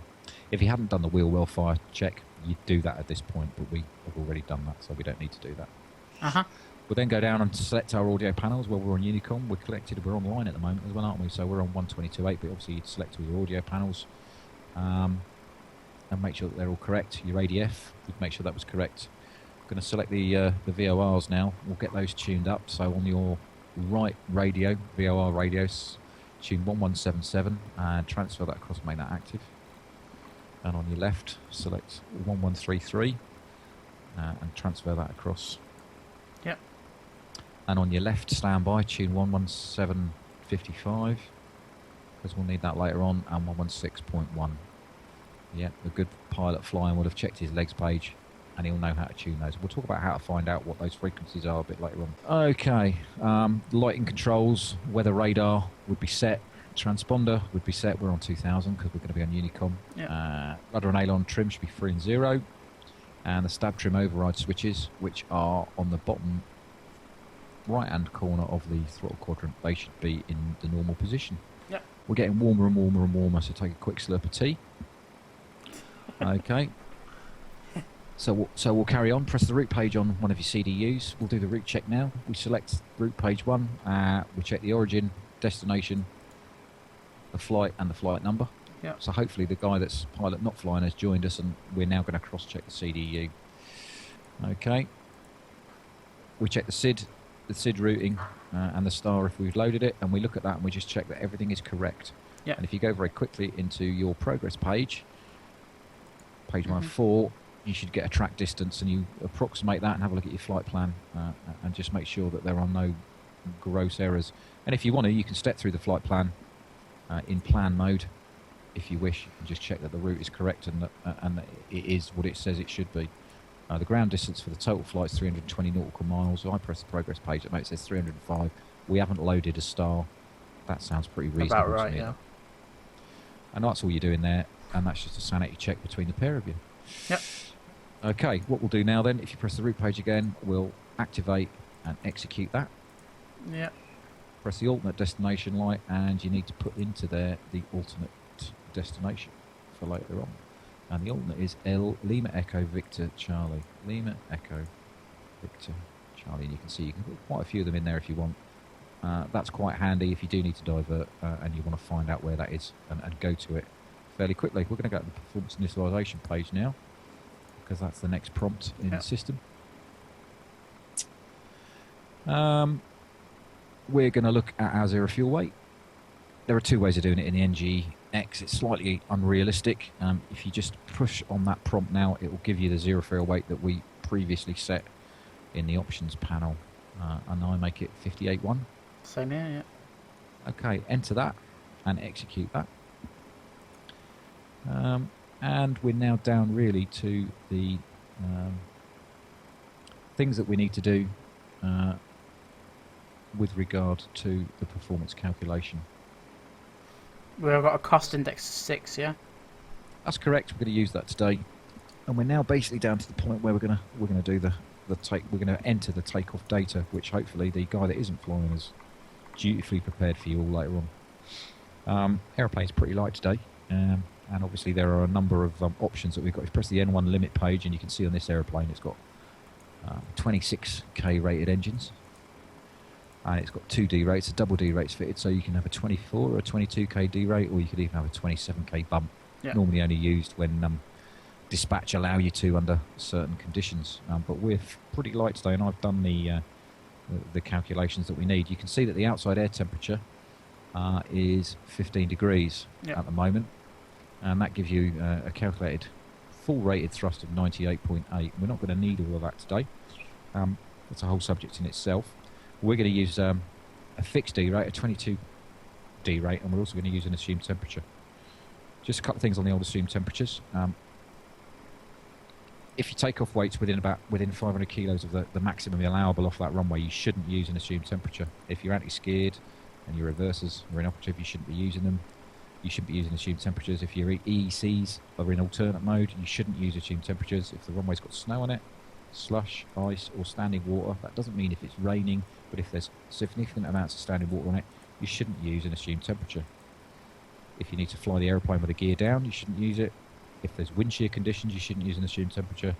If you hadn't done the wheel well fire check, you'd do that at this point, but we have already done that, so we don't need to do that. We'll then go down and select our audio panels. Well, we're on Unicom. We're online at the moment as well, aren't we? So we're on 122.8, but obviously you'd select all your audio panels and make sure that they're all correct. Your ADF, we'd make sure that was correct. Going to select the VORs now. We'll get those tuned up. So on your right radio, VOR radios, tune 1177 and transfer that across, make that active. And on your left, select 1133 and transfer that across. Yep. And on your left standby, tune 11755 because we'll need that later on, and 116.1. Yeah, a good pilot flying would have checked his legs page, and he'll know how to tune those. We'll talk about how to find out what those frequencies are a bit later on. Okay, lighting controls, weather radar would be set transponder would be set. We're on 2000 because we're going to be on Unicom. Yeah. Rudder and aileron trim should be 3 and 0. And the stab trim override switches, which are on the bottom right-hand corner of the throttle quadrant, they should be in the normal position. Yep. We're getting warmer and warmer and warmer, so take a quick slurp of tea. Okay. So we'll carry on. Press the route page on one of your CDUs. We'll do the route check now. We select route page 1. We check the origin, destination, the flight, and the flight number. Yeah. So hopefully the guy that's pilot not flying has joined us, and we're now going to cross-check the CDU. Okay. We check the SID routing and the star if we've loaded it, and we look at that and we just check that everything is correct. Yeah. And if you go very quickly into your progress page, page 1.4, you should get a track distance, and you approximate that and have a look at your flight plan and just make sure that there are no gross errors. And if you want to, you can step through the flight plan in plan mode if you wish, and just check that the route is correct and that it is what it says it should be. The ground distance for the total flight is 320 nautical miles. So I press the progress page, it says 305. We haven't loaded a star. That sounds pretty reasonable. About right, to me. yeah. And that's all you're doing there, and that's just a sanity check between the pair of you. Yep. Okay, what we'll do now then, if you press the route page again, we'll activate and execute that. Yep. Press the alternate destination light, and you need to put into there the alternate destination for later on. And the alternate is Lima Echo Victor Charlie. Lima Echo Victor Charlie. And you can see you can put quite a few of them in there if you want. That's quite handy if you do need to divert and you want to find out where that is and go to it fairly quickly. We're going to go to the performance initialization page now, because that's the next prompt in the system. We're going to look at our zero fuel weight. There are 2 ways of doing it in the NGX. It's slightly unrealistic. If you just push on that prompt now, it will give you the zero fuel weight that we previously set in the options panel. And I make it 58.1. Same here, yeah. Okay, enter that and execute that. And we're now down really to the things that we need to do with regard to the performance calculation. We've got a cost index of 6, yeah? That's correct. We're going to use that today, and we're now basically down to the point where we're going to do we're going to enter the takeoff data, which hopefully the guy that isn't flying is dutifully prepared for you all later on. Airplane's pretty light today, and obviously there are a number of options that we've got. If you press the N1 limit page, and you can see on this airplane it's got 26k rated engines, and it's got 2 D rates, a double D rates fitted, so you can have a 24 or a 22k D rate, or you could even have a 27k bump. Yeah. Normally only used when dispatch allow you to under certain conditions. But we're pretty light today, and I've done the calculations that we need. You can see that the outside air temperature is 15 degrees at the moment, and that gives you a calculated full rated thrust of 98.8. We're not going to need all of that today. That's a whole subject in itself. We're going to use a fixed D rate, a 22 D rate, and we're also going to use an assumed temperature. Just a couple of things on the old assumed temperatures. If your takeoff weight's within 500 kilos of the maximum allowable off that runway, you shouldn't use an assumed temperature. If you're anti-skid and your reversers are inoperative, you shouldn't be using them. You shouldn't be using assumed temperatures. If your EECs are in alternate mode, you shouldn't use assumed temperatures. If the runway's got snow on it, slush, ice, or standing water, that doesn't mean if it's raining, but if there's significant amounts of standing water on it, you shouldn't use an assumed temperature. If you need to fly the aeroplane with the gear down, you shouldn't use it. If there's wind shear conditions, you shouldn't use an assumed temperature.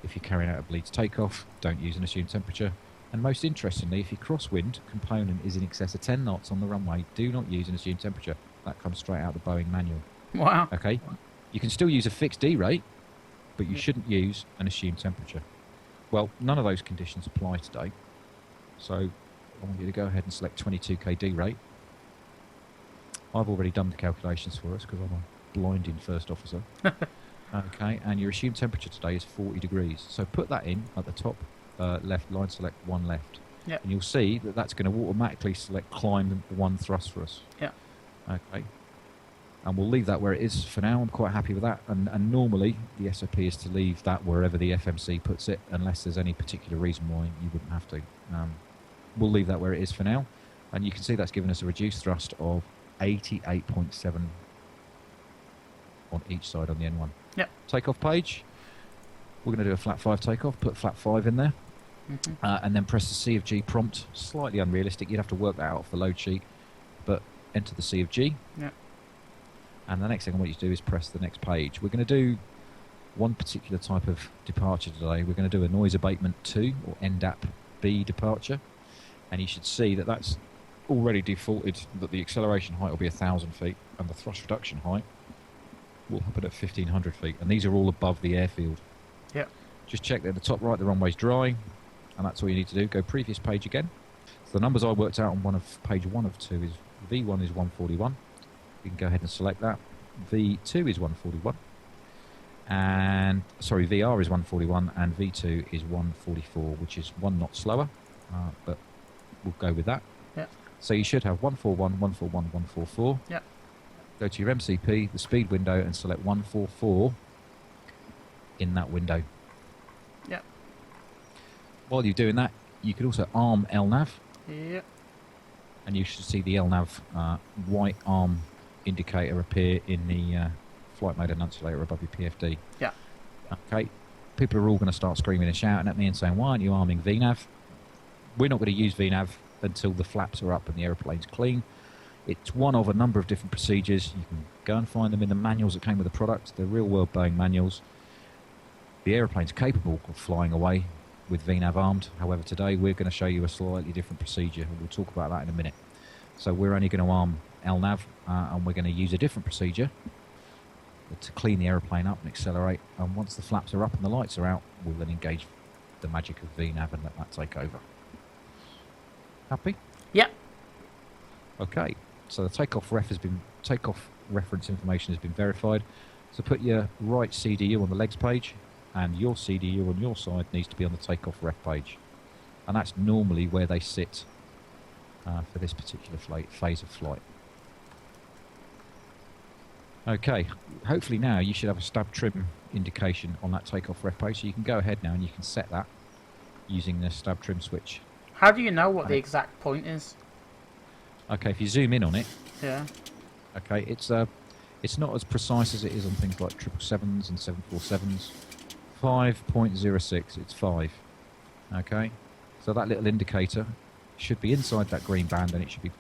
If you're carrying out a bleed to takeoff, don't use an assumed temperature. And most interestingly, if your crosswind component is in excess of 10 knots on the runway, do not use an assumed temperature. That comes straight out of the Boeing manual. Wow. Okay? You can still use a fixed D rate, but you shouldn't use an assumed temperature. Well, none of those conditions apply today. So I want you to go ahead and select 22k D rate. I've already done the calculations for us because I'm a blinding first officer. Okay, and your assumed temperature today is 40 degrees. So put that in at the top left, line select 1 left. Yep. And you'll see that that's going to automatically select climb 1 thrust for us. Yeah. Okay. And we'll leave that where it is for now. I'm quite happy with that. And normally the SOP is to leave that wherever the FMC puts it, unless there's any particular reason why you wouldn't have to. We'll leave that where it is for now. And you can see that's given us a reduced thrust of 88.7 on each side on the N1. Yep. Takeoff page. We're going to do a flat 5 takeoff, put flat 5 in there, and then press the C of G prompt. Slightly unrealistic, you'd have to work that out off the load sheet, but enter the C of G. Yep. And the next thing I want you to do is press the next page. We're going to do one particular type of departure today. We're going to do a noise abatement 2, or NDAP B departure, and you should see that that's already defaulted that the acceleration height will be 1,000 feet and the thrust reduction height will happen at 1,500 feet, and these are all above the airfield. Yep. Just check that at the top right the runway's dry, and that's all you need to do. Go previous page again. So the numbers I worked out on page 1 of 2 is V1 is 141. You can go ahead and select that. V2 is 141. And sorry, VR is 141 and V2 is 144, which is 1 knot slower, but we'll go with that. Yep. So you should have 141, 141, 144. Yep. Go to your MCP, the speed window, and select 144 in that window. Yep. While you're doing that, you could also arm LNAV. Yep. And you should see the LNAV white arm indicator appear in the flight mode annunciator above your PFD. Yeah. Okay. People are all going to start screaming and shouting at me and saying, why aren't you arming VNAV? We're not going to use VNAV until the flaps are up and the aeroplane's clean. It's one of a number of different procedures. You can go and find them in the manuals that came with the product, the real-world Boeing manuals. The aeroplane's capable of flying away with VNAV armed. However, today we're going to show you a slightly different procedure, and we'll talk about that in a minute. So we're only going to arm LNAV, and we're going to use a different procedure to clean the aeroplane up and accelerate. And once the flaps are up and the lights are out, we'll then engage the magic of VNAV and let that take over. Happy? Yep. Okay. So the takeoff reference information has been verified. So put your right CDU on the legs page, and your CDU on your side needs to be on the takeoff ref page. And that's normally where they sit for this particular phase of flight. Okay, hopefully now you should have a stab trim indication on that takeoff ref page, so you can go ahead now and you can set that using the stab trim switch. How do you know what the exact point is? Okay, if you zoom in on it, yeah. Okay, it's not as precise as it is on things like 777s and 747s. 5.06, it's 5. Okay, so that little indicator should be inside that green band, and it should be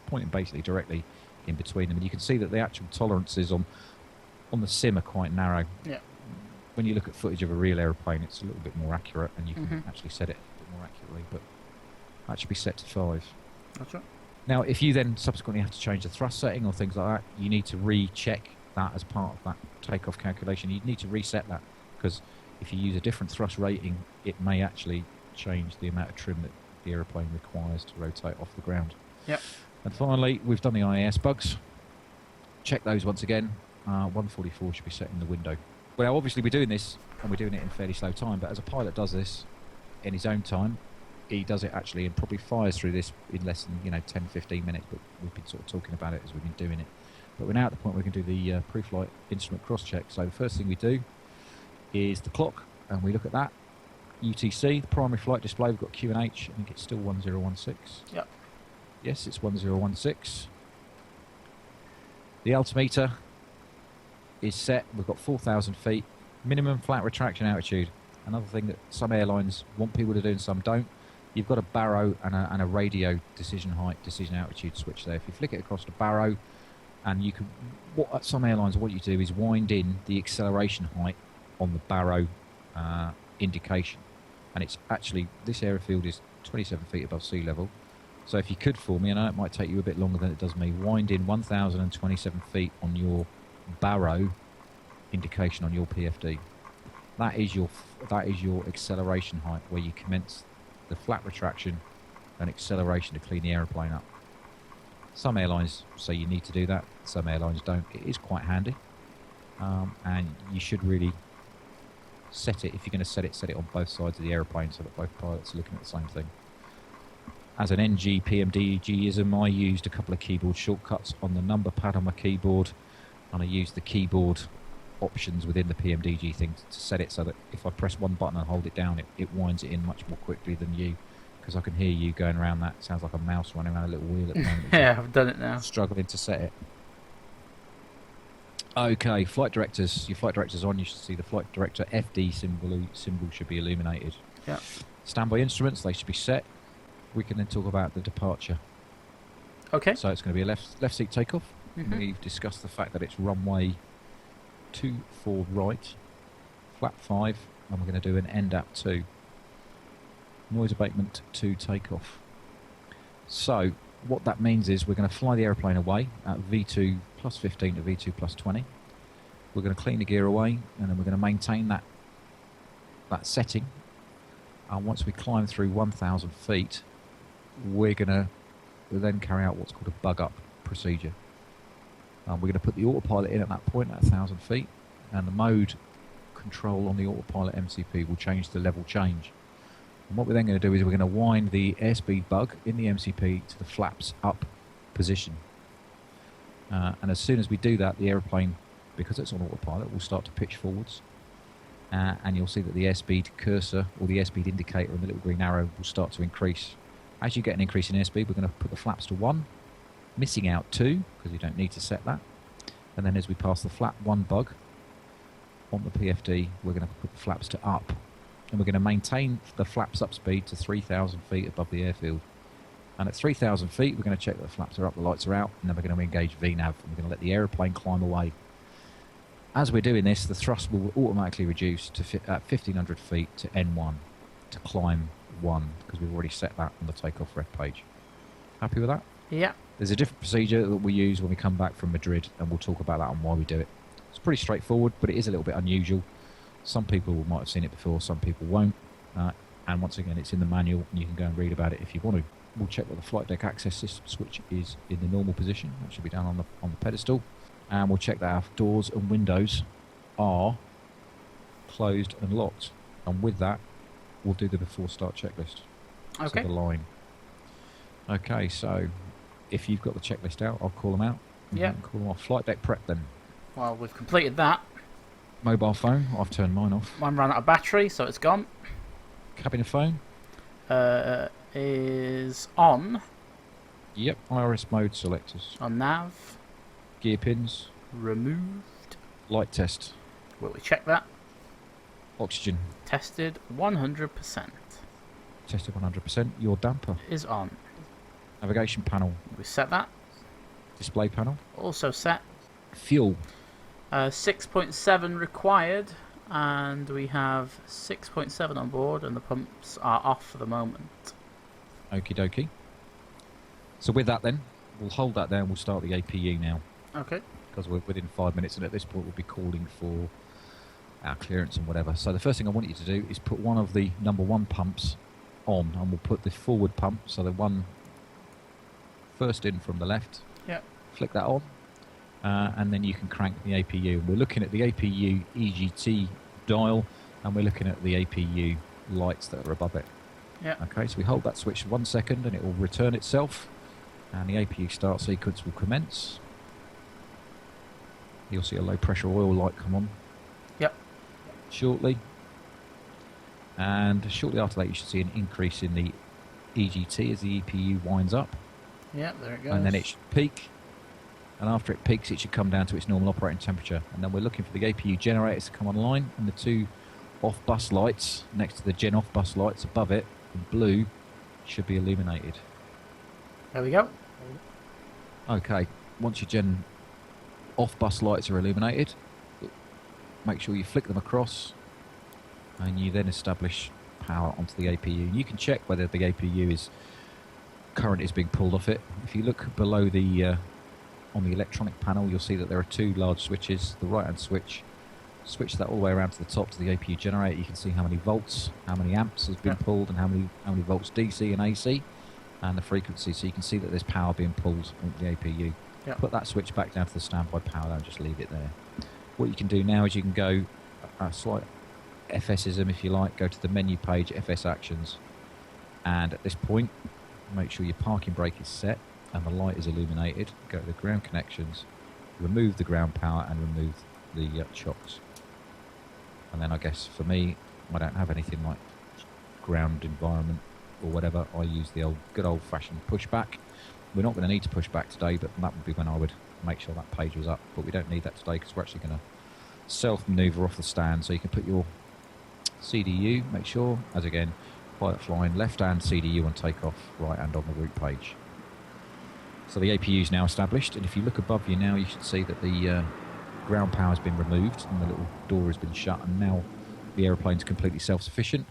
pointing basically directly in between them. And you can see that the actual tolerances on the sim are quite narrow. Yeah. When you look at footage of a real aeroplane, it's a little bit more accurate, and you can actually set it a bit more accurately. But that should be set to 5. That's right. Now, if you then subsequently have to change the thrust setting or things like that, you need to recheck that as part of that takeoff calculation. You need to reset that, because if you use a different thrust rating, it may actually change the amount of trim that the aeroplane requires to rotate off the ground. Yep. And finally, we've done the IAS bugs. Check those once again. 144 should be set in the window. Well, obviously we're doing this, and we're doing it in fairly slow time, but as a pilot does this in his own time, he does it actually and probably fires through this in less than 10, 15 minutes, but we've been sort of talking about it as we've been doing it. But we're now at the point where we can do the pre-flight instrument cross-check. So the first thing we do is the clock, and we look at that. UTC, the primary flight display, we've got QNH, I think it's still 1016. Yep. Yes, it's 1016. The altimeter is set, we've got 4,000 feet, minimum flat retraction altitude. Another thing that some airlines want people to do and some don't. You've got a baro and a radio decision height, decision altitude switch there. If you flick it across to baro, and you can, what some airlines want you to do is wind in the acceleration height on the baro indication. And it's actually, this airfield is 27 feet above sea level. So if you could for me, and I know it might take you a bit longer than it does me, wind in 1,027 feet on your baro indication on your PFD. That is your acceleration height, where you commence the flat retraction and acceleration to clean the aeroplane up. Some airlines say you need to do that, some airlines don't. It is quite handy, and you should really set it, if you're going to set it on both sides of the aeroplane so that both pilots are looking at the same thing. As an NG PMDG-ism, I used a couple of keyboard shortcuts on the number pad on my keyboard, and I used the keyboard options within the PMDG thing to set it so that if I press one button and hold it down, it winds it in much more quickly than you because I can hear you going around that. Sounds like a mouse running around a little wheel at the moment. Yeah, I've done it now. Struggling to set it. Okay, flight directors. Your flight director's on. You should see the flight director FD symbol should be illuminated. Yeah. Standby instruments, they should be set. We can then talk about the departure. Okay. So it's going to be a left seat takeoff. Mhm. We've discussed the fact that it's runway 24 right, flap 5, and we're going to do an NDAP 2. Noise abatement 2 takeoff. So what that means is we're going to fly the aeroplane away at V2 plus 15 to V2 plus 20. We're going to clean the gear away, and then we're going to maintain that setting. And once we climb through 1,000 feet, we'll then carry out what's called a bug up procedure. We're going to put the autopilot in at that point at 1,000 feet, and the mode control on the autopilot MCP will change to level change. And what we're then going to do is we're going to wind the airspeed bug in the MCP to the flaps up position. And as soon as we do that, the aeroplane, because it's on autopilot, will start to pitch forwards. And you'll see that the airspeed cursor or the airspeed indicator and the little green arrow will start to increase. As you get an increase in airspeed, we're going to put the flaps to 1, missing out 2, because you don't need to set that. And then as we pass the flap 1 bug on the PFD, we're going to put the flaps to up. And we're going to maintain the flaps up speed to 3,000 feet above the airfield. And at 3,000 feet, we're going to check that the flaps are up, the lights are out, and then we're going to engage VNAV, and we're going to let the aeroplane climb away. As we're doing this, the thrust will automatically reduce to at 1,500 feet to N1, to climb 1, because we've already set that on the takeoff ref page. Happy with that? Yeah. There's a different procedure that we use when we come back from Madrid, and we'll talk about that and why we do it. It's pretty straightforward, but it is a little bit unusual. Some people might have seen it before, some people won't. And once again, it's in the manual, and you can go and read about it if you want to. We'll check that the flight deck access system switch is in the normal position. That should be down on the pedestal. And we'll check that our doors and windows are closed and locked. And with that, we'll do the before start checklist. Okay. So the line. Okay, so if you've got the checklist out, I'll call them out. Yeah. Call them off. Flight deck prep then. Well, we've completed that. Mobile phone, I've turned mine off. Mine ran out of battery, so it's gone. Cabin phone. Is on. Yep. Iris mode selectors. On nav. Gear pins. Removed. Light test. Will we check that? Oxygen. Tested 100%. Tested 100%. Your damper. Is on. Navigation panel. We set that. Display panel. Also set. Fuel. 6.7 required, and we have 6.7 on board, and the pumps are off for the moment. Okie dokie. So with that then, we'll hold that there and we'll start the APU now. Okay. Because we're within 5 minutes, and at this point we'll be calling for our clearance and whatever. So the first thing I want you to do is put one of the number 1 pumps on, and we'll put the forward pump, so the one first in from the left. Yep. Flick that on. And then you can crank the APU. We're looking at the APU EGT dial, and we're looking at the APU lights that are above it. Yeah. Okay, so we hold that switch for 1 second, and it will return itself, and the APU start sequence will commence. You'll see a low pressure oil light come on. Yep. Shortly. And shortly after that, you should see an increase in the EGT as the EPU winds up. Yep, there it goes. And then it should peak. And after it peaks, it should come down to its normal operating temperature. And then we're looking for the APU generators to come online, and the 2 off-bus lights next to the gen off-bus lights above it, in blue, should be illuminated. There we go. Okay, once your gen off-bus lights are illuminated, make sure you flick them across, and you then establish power onto the APU. You can check whether the APU current is being pulled off it. If you look below the on the electronic panel, you'll see that there are 2 large switches. The right hand switch that all the way around to the top to the APU generator. You can see how many volts, how many amps has been pulled, and how many volts DC and AC, and the frequency. So you can see that there's power being pulled onto the APU. Yep. Put that switch back down to the standby power and just leave it there. What you can do now is you can go a slight FSism if you like, go to the menu page, FS actions, and at this point make sure your parking brake is set and the light is illuminated. Go to the ground connections, remove the ground power and remove the chocks. And then I guess for me, I don't have anything like ground environment or whatever, I use the good old-fashioned pushback. We're not going to need to push back today, but that would be when I would make sure that page was up. But we don't need that today because we're actually going to self-maneuver off the stand. So you can put your CDU, make sure, as again, pilot flying, left-hand CDU on takeoff, right-hand on the route page. So the APU is now established, and if you look above you now, you should see that the ground power has been removed and the little door has been shut, and now the aeroplane's completely self-sufficient.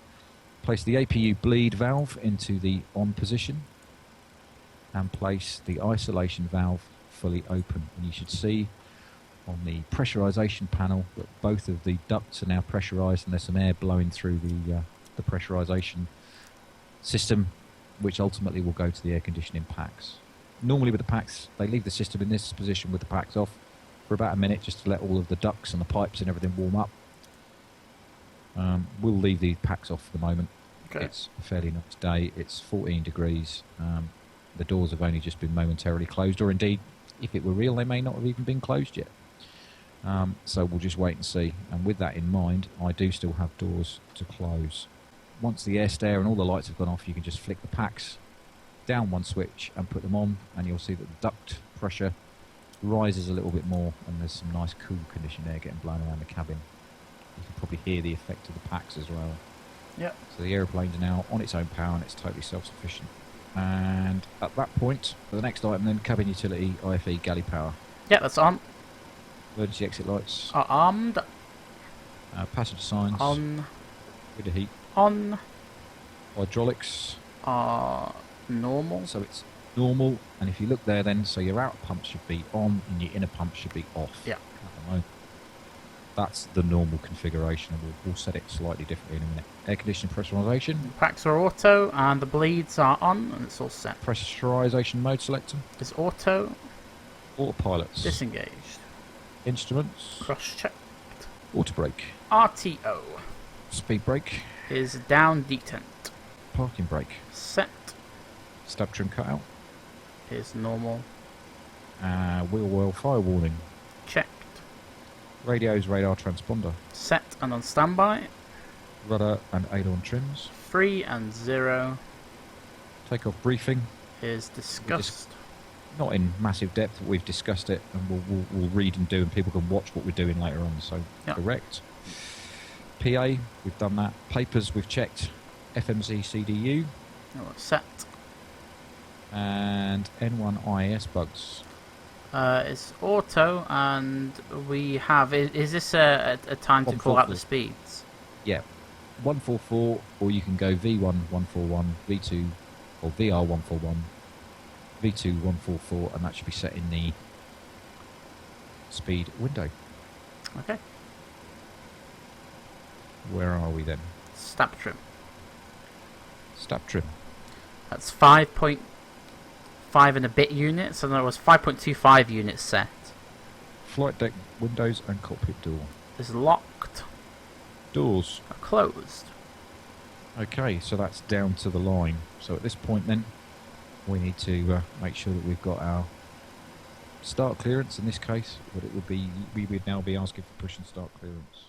Place the APU bleed valve into the on position and place the isolation valve fully open. And you should see on the pressurization panel that both of the ducts are now pressurized, and there's some air blowing through the pressurization system, which ultimately will go to the air conditioning packs. Normally with the packs, they leave the system in this position with the packs off for about a minute just to let all of the ducts and the pipes and everything warm up. We'll leave the packs off for the moment. Okay. It's a fairly nice day. It's 14 degrees. The doors have only just been momentarily closed, or indeed, if it were real, they may not have even been closed yet. So we'll just wait and see. And with that in mind, I do still have doors to close. Once the air stair and all the lights have gone off, you can just flick the packs down one switch and put them on, and you'll see that the duct pressure rises a little bit more, and there's some nice cool conditioned air getting blown around the cabin. You can probably hear the effect of the packs as well. Yep. So the aeroplane's now on its own power and it's totally self-sufficient. And at that point, for the next item then, cabin utility, IFE, galley power. Yeah, that's on. Emergency exit lights. Are armed. Passenger signs. On. With the heat. On. Hydraulics. Normal. So it's normal, and if you look there then, so your outer pump should be on and your inner pump should be off. Yeah. At the moment. That's the normal configuration, and we'll set it slightly differently in a minute. Air conditioning pressurization. The packs are auto, and the bleeds are on, and it's all set. Pressurization mode selector. It's auto. Autopilots. Disengaged. Instruments. Cross-checked. Auto brake. RTO. Speed brake. Is down detent. Parking brake. Set. Stab trim cutout. Is normal. Wheel well fire warning. Checked. Radios radar transponder. Set and on standby. Rudder and aileron trims. 3 and 0. Takeoff briefing. Is discussed. Not in massive depth, but we've discussed it, and we'll read and do, and people can watch what we're doing later on. So yep. Correct. PA, we've done that. Papers, we've checked. FMC CDU. Oh, set. And N1IS bugs. It's auto, and we have. Is this a time to call out the speeds? Yeah, 144, or you can go V1 141, V2, or VR 141, V2 144, and that should be set in the speed window. Okay. Where are we then? Stab trim. Stab trim. That's 5.5 and a bit units, so there was 5.25 units set. Flight deck windows and cockpit door. Is locked. Doors are closed. Okay, so that's down to the line. So at this point then, we need to make sure that we've got our start clearance. In this case, what it would be, we would now be asking for push and start clearance.